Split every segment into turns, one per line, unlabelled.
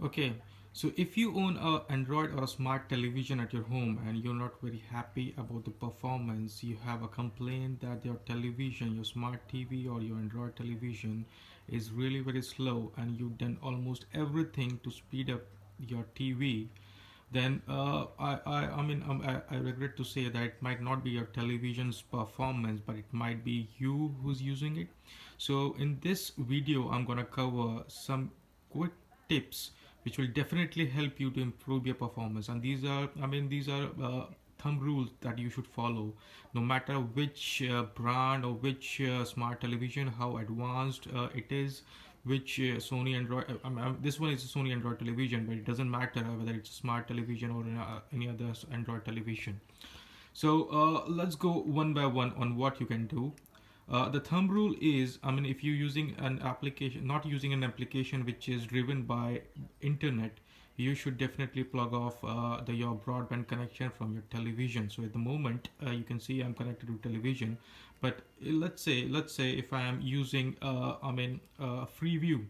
Okay, so if you own a Android or a smart television at your home and you're not very happy about the performance, you have a complaint that your television, your smart TV or your Android television is really very slow and you've done almost everything to speed up your TV, then I regret to say that it might not be your television's performance, but it might be you who's using it. So in this video, I'm gonna cover some quick tips which will definitely help you to improve your performance. And these are thumb rules that you should follow, no matter which brand or which smart television, how advanced it is, which Sony Android. This one is a Sony Android television, but it doesn't matter whether it's a smart television or any other Android television. So let's go one by one on what you can do. The thumb rule is, if you're using an application, not using an application which is driven by internet, you should definitely plug off your broadband connection from your television. So at the moment, you can see I'm connected to television, but let's say if I am using, Freeview,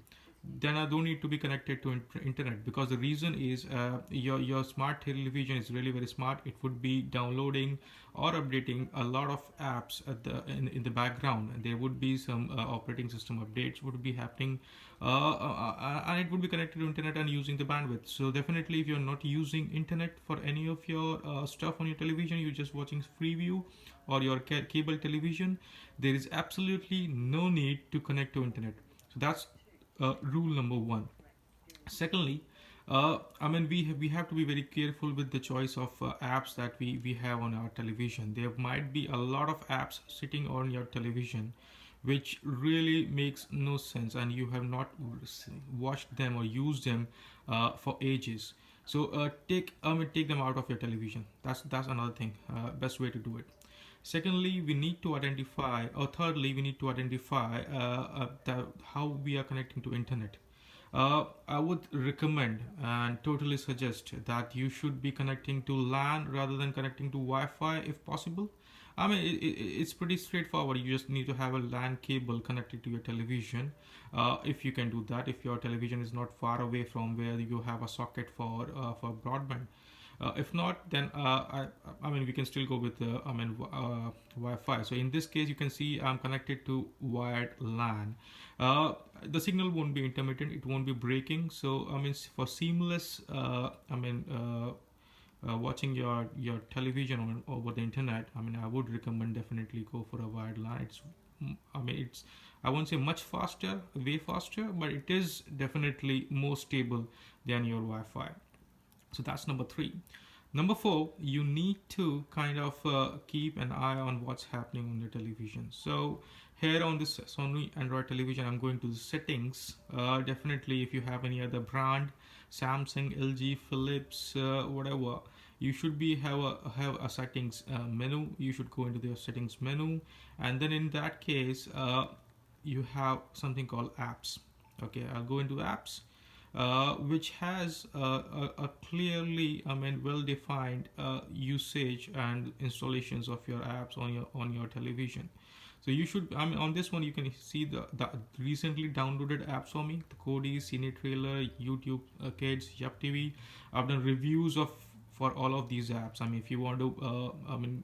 then I don't need to be connected to internet, because the reason is your smart television is really very smart. It would be downloading or updating a lot of apps in the background, and there would be some operating system updates would be happening, and it would be connected to internet and using the bandwidth. So definitely, if you're not using internet for any of your stuff on your television, you're just watching Freeview or your cable television, there is absolutely no need to connect to internet. So that's rule number one. Secondly, we have to be very careful with the choice of apps that we have on our television. There might be a lot of apps sitting on your television which really makes no sense, and you have not watched them or used them for ages. So take them out of your television. That's another thing. Best way to do it. Secondly, we need to identify, or thirdly, we need to identify how we are connecting to internet. I would recommend and totally suggest that you should be connecting to LAN rather than connecting to Wi-Fi if possible. It's pretty straightforward. You just need to have a LAN cable connected to your television. If you can do that, if your television is not far away from where you have a socket for broadband. If not, then we can still go with Wi-Fi. So in this case, you can see I'm connected to wired LAN. The signal won't be intermittent; it won't be breaking. So for seamless, watching your television over the internet, I would recommend definitely go for a wired LAN. It's I won't say much faster, way faster, but it is definitely more stable than your Wi-Fi. So that's number three. Number four, you need to kind of keep an eye on what's happening on your television. So here on this Sony Android television, I'm going to the settings. Definitely, if you have any other brand, Samsung, LG, Philips, whatever, you should have a settings menu. You should go into the settings menu, and then in that case, you have something called apps. Okay, I'll go into apps, which has a clearly, well-defined usage and installations of your apps on your television. So you should, on this one you can see the recently downloaded apps for me: the Kodi, Cine Trailer, YouTube Kids, Yup TV. I've done reviews of for all of these apps. If you want to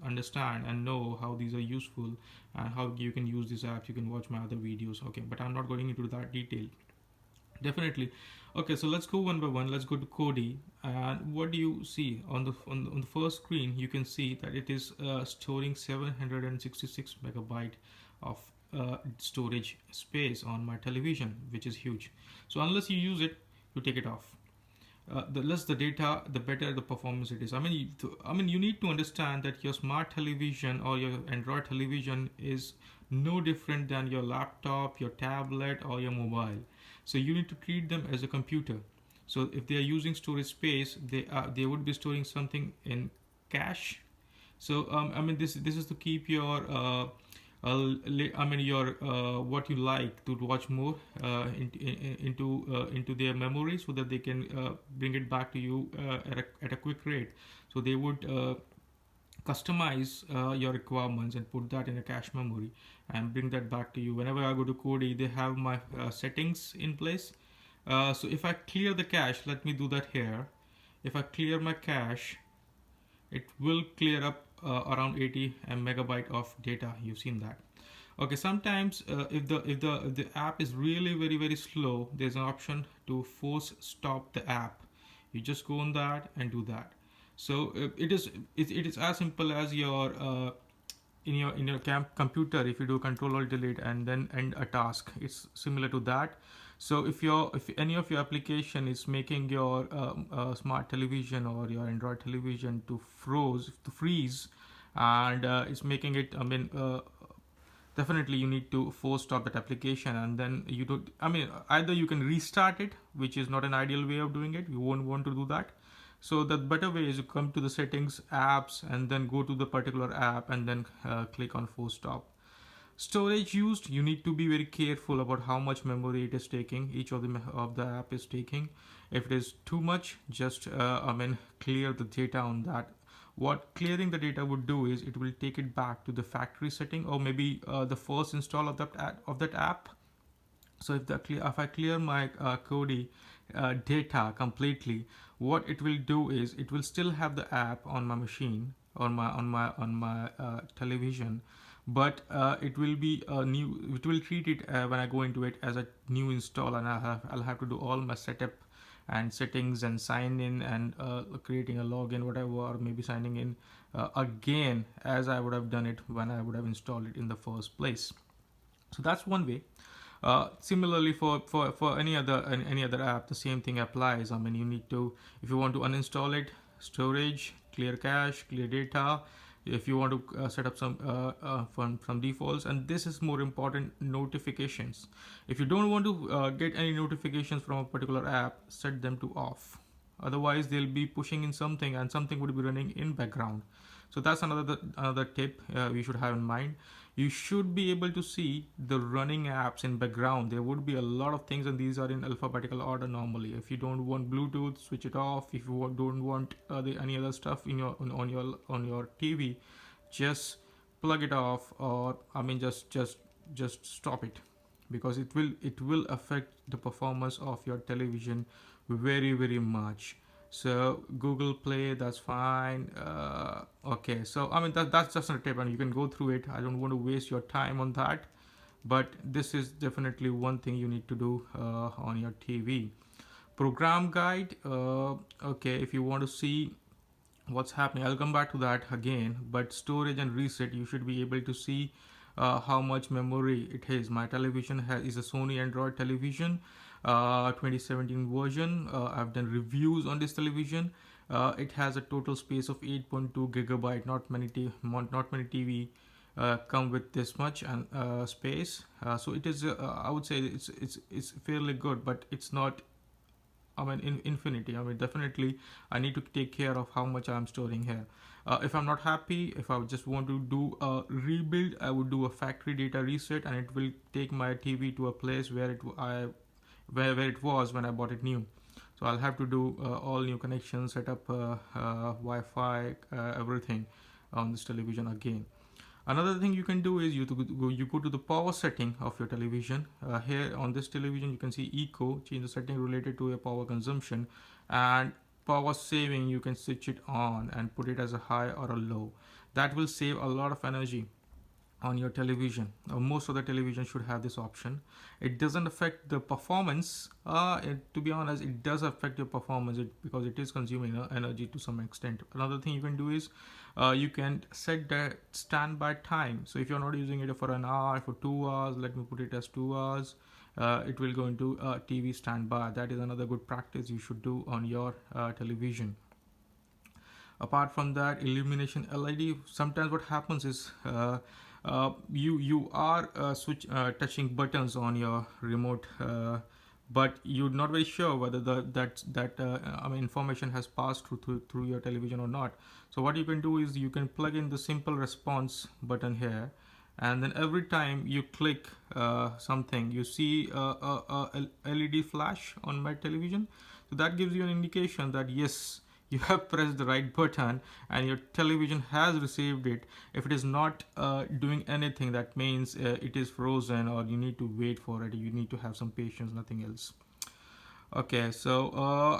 understand and know how these are useful and how you can use these apps, you can watch my other videos. Okay, but I'm not going into that detail. Definitely. Okay, so let's go one by one. Let's go to Kodi. And what do you see on the first screen? You can see that it is storing 766 megabyte of storage space on my television, which is huge. So unless you use it, you take it off. The less the data, the better the performance it is. You need to understand that your smart television or your Android television is no different than your laptop, your tablet, or your mobile. So you need to treat them as a computer. So if they are using storage space, they would be storing something in cache. So this is to keep your your what you like to watch more into their memory, so that they can bring it back to you at a quick rate. So they would customize your requirements and put that in a cache memory and bring that back to you. Whenever I go to Kodi, they have my settings in place. So if I clear the cache, let me do that here. If I clear my cache, it will clear up around 80 megabyte of data. You've seen that. Okay, sometimes if the app is really very slow, there's an option to force stop the app. You just go on that and do that. So it is as simple as your in your computer. If you do control alt delete and then end a task, it's similar to that. So if any of your application is making your smart television or your Android television to freeze, and it's making it, definitely you need to force stop that application. And then you don't, either you can restart it, which is not an ideal way of doing it. You won't want to do that. So the better way is you come to the settings, apps, and then go to the particular app and then click on force stop. Storage used, you need to be very careful about how much memory it is taking, each of the app is taking. If it is too much, just clear the data on that. What clearing the data would do is it will take it back to the factory setting, or maybe the first install of that app. So if I clear my Kodi data completely, what it will do is it will still have the app on my machine, on my television, but it will be a new. It will treat it when I go into it as a new install, and I'll have to do all my setup and settings and sign in and creating a login, whatever, or maybe signing in again as I would have done it when I would have installed it in the first place. So that's one way. Similarly, for any other app, the same thing applies. You need to, if you want to uninstall it, storage, clear cache, clear data. If you want to set up some from defaults, and this is more important, notifications. If you don't want to get any notifications from a particular app, set them to off. Otherwise, they'll be pushing in something, and something would be running in background. So that's another tip we should have in mind. You should be able to see the running apps in background. There would be a lot of things, and these are in alphabetical order normally. If you don't want Bluetooth, switch it off. If you don't want any other stuff in your on your TV, just plug it off, or just stop it, because it will affect the performance of your television very much. So Google Play, that's fine. Okay, so that's just a tip, and you can go through it. I don't want to waste your time on that, but this is definitely one thing you need to do on your TV. Program guide. Okay, if you want to see what's happening, I'll come back to that again. But storage and reset, you should be able to see how much memory it is. My television is a Sony Android television, 2017 version. I've done reviews on this television. It has a total space of 8.2 gigabyte. Not many TV come with this much and space. So it is. I would say it's fairly good, but it's not, in infinity. Definitely, I need to take care of how much I'm storing here. If I'm not happy, if I just want to do a rebuild, I would do a factory data reset, and it will take my TV to a place where where it was when I bought it new. So I'll have to do all new connections, set up Wi-Fi, everything on this television again. Another thing you can do is you go to the power setting of your television. Here on this television, you can see eco, change the setting related to your power consumption, and power saving, you can switch it on and put it as a high or a low. That will save a lot of energy on your television. Most of the television should have this option. It doesn't affect the performance. To be honest, it does affect your performance because it is consuming energy to some extent. Another thing you can do is you can set the standby time. So if you're not using it for an hour, for 2 hours, let me put it as 2 hours. It will go into TV standby. That is another good practice you should do on your television. Apart from that, illumination LED. Sometimes what happens is you are touching buttons on your remote, but you're not very sure whether that information has passed through your television or not. So what you can do is you can plug in the simple response button here, and then every time you click something, you see a LED flash on my television. So that gives you an indication that yes, you have pressed the right button and your television has received it. If it is not doing anything, that means it is frozen, or you need to wait for it. You need to have some patience, nothing else. Okay, so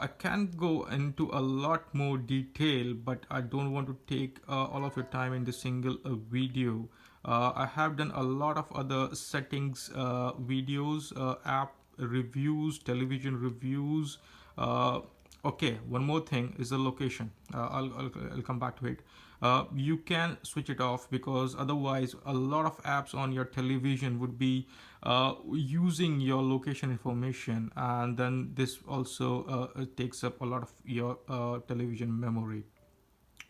I can go into a lot more detail, but I don't want to take all of your time in this single video. I have done a lot of other settings videos, app reviews, television reviews. Uh, okay, one more thing is the location. I'll come back to it. You can switch it off because otherwise a lot of apps on your television would be using your location information, and then this also takes up a lot of your television memory.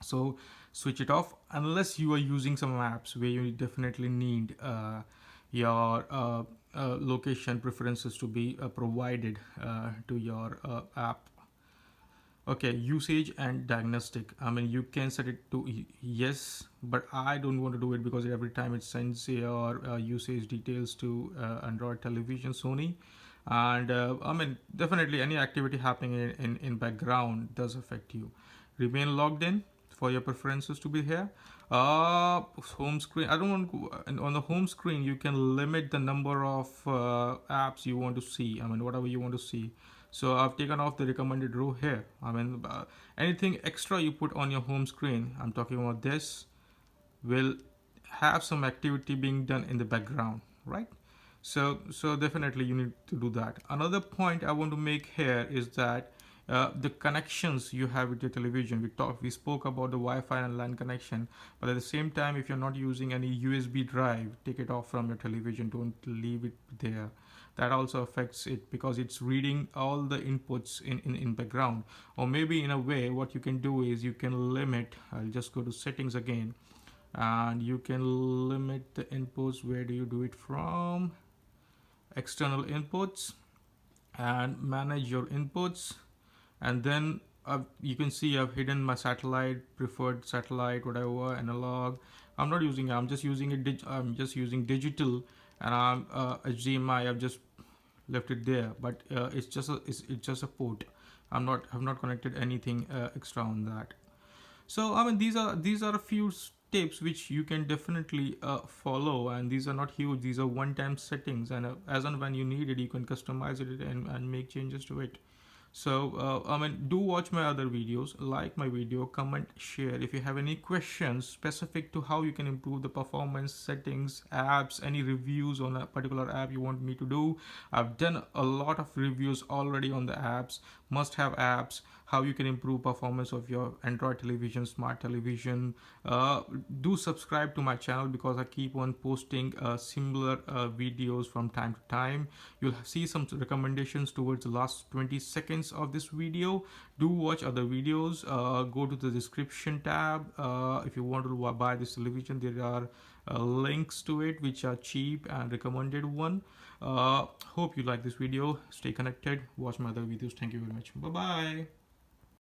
So switch it off unless you are using some apps where you definitely need your location preferences to be provided to your app. Okay, usage and diagnostic. I mean, you can set it to yes, but I don't want to do it because every time it sends your usage details to Android television, Sony, and I mean, definitely any activity happening in background does affect you. Remain logged in for your preferences to be here. Home screen. I don't want to, and on the home screen you can limit the number of apps you want to see. I mean, whatever you want to see. So I've taken off the recommended row here. I mean, anything extra you put on your home screen, I'm talking about this, will have some activity being done in the background, right? So definitely you need to do that. Another point I want to make here is that the connections you have with your television. We spoke about the Wi-Fi and LAN connection, but at the same time, if you're not using any USB drive, take it off from your television. Don't leave it there. That also affects it because it's reading all the inputs in background. Or maybe in a way, what you can do is you can limit. I'll just go to settings again, and you can limit the inputs. Where do you do it from? External inputs, and manage your inputs, and then you can see I've hidden my satellite, preferred satellite, whatever, analog. I'm not using it. I'm just using it. I'm just using digital, and I'm HDMI. I've just left it there, but it's just a port. I've not connected anything extra on that. So I mean, these are a few tips which you can definitely follow, and these are not huge. These are one-time settings, and as and when you need it, you can customize it and make changes to it. So I mean, do watch my other videos, like my video, comment, share. If you have any questions specific to how you can improve the performance, settings, apps, any reviews on a particular app you want me to do, I've done a lot of reviews already on the apps, must have apps, how you can improve performance of your Android television, smart television. Do subscribe to my channel because I keep on posting similar videos from time to time. You'll see some recommendations towards the last 20 seconds of this video. Do watch other videos. Go to the description tab. If you want to buy this television, there are links to it which are cheap and recommended one. Hope you like this video. Stay connected. Watch my other videos. Thank you very much. Bye bye.